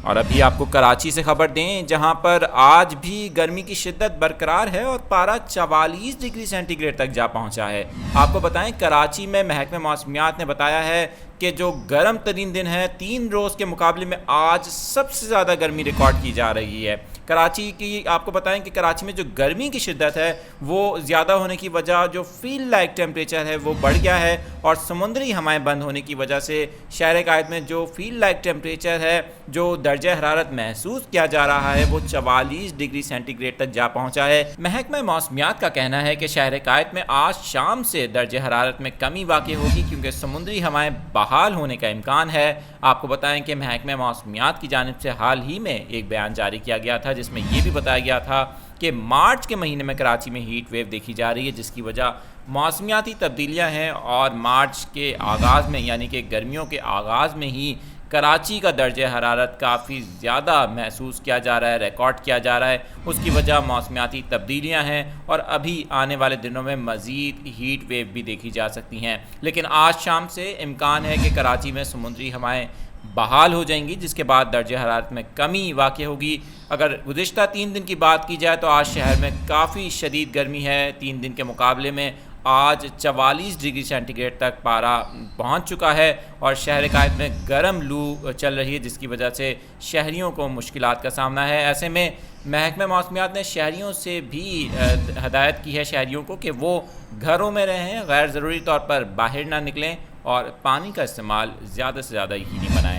اور ابھی آپ کو کراچی سے خبر دیں، جہاں پر آج بھی گرمی کی شدت برقرار ہے اور پارہ 44 ڈگری سینٹی گریڈ تک جا پہنچا ہے۔ آپ کو بتائیں کراچی میں محکمہ موسمیات نے بتایا ہے کہ جو گرم ترین دن ہے 3 روز کے مقابلے میں آج سب سے زیادہ گرمی ریکارڈ کی جا رہی ہے۔ کراچی کی آپ کو بتائیں کہ کراچی میں جو گرمی کی شدت ہے وہ زیادہ ہونے کی وجہ جو فیل لائک ٹیمپریچر ہے وہ بڑھ گیا ہے، اور سمندری ہوائیں بند ہونے کی وجہ سے شہر قائد میں جو فیل لائک ٹیمپریچر ہے، جو درجہ حرارت محسوس کیا جا رہا ہے، وہ 44 ڈگری سینٹی گریڈ تک جا پہنچا ہے۔ محکمہ موسمیات کا کہنا ہے کہ شہر قائد میں آج شام سے درجہ حرارت میں کمی واقع ہوگی کیونکہ سمندری ہوائیں بحال ہونے کا امکان ہے۔ آپ کو بتائیں کہ محکمہ موسمیات کی جانب سے حال ہی میں ایک بیان جاری کیا گیا تھا جس میں یہ بھی بتایا گیا تھا کہ مارچ کے مہینے میں کراچی میں ہیٹ ویو دیکھی جا رہی ہے، جس کی وجہ موسمیاتی تبدیلیاں ہیں، اور مارچ کے آغاز میں یعنی کہ گرمیوں کے آغاز میں ہی کراچی کا درجہ حرارت کافی زیادہ محسوس کیا جا رہا ہے، ریکارڈ کیا جا رہا ہے۔ اس کی وجہ موسمیاتی تبدیلیاں ہیں، اور ابھی آنے والے دنوں میں مزید ہیٹ ویو بھی دیکھی جا سکتی ہیں، لیکن آج شام سے امکان ہے کہ کراچی میں سمندری ہوائیں بحال ہو جائیں گی، جس کے بعد درجہ حرارت میں کمی واقع ہوگی۔ اگر گزشتہ 3 دن کی بات کی جائے تو آج شہر میں کافی شدید گرمی ہے، 3 دن کے مقابلے میں آج 44 ڈگری سینٹی گریڈ تک پارہ پہنچ چکا ہے، اور شہر قائد میں گرم لو چل رہی ہے، جس کی وجہ سے شہریوں کو مشکلات کا سامنا ہے۔ ایسے میں محکمہ موسمیات نے شہریوں سے بھی ہدایت کی ہے شہریوں کو کہ وہ گھروں میں رہیں، غیر ضروری طور پر باہر نہ نکلیں، اور پانی کا استعمال زیادہ سے زیادہ یقینی بنائیں۔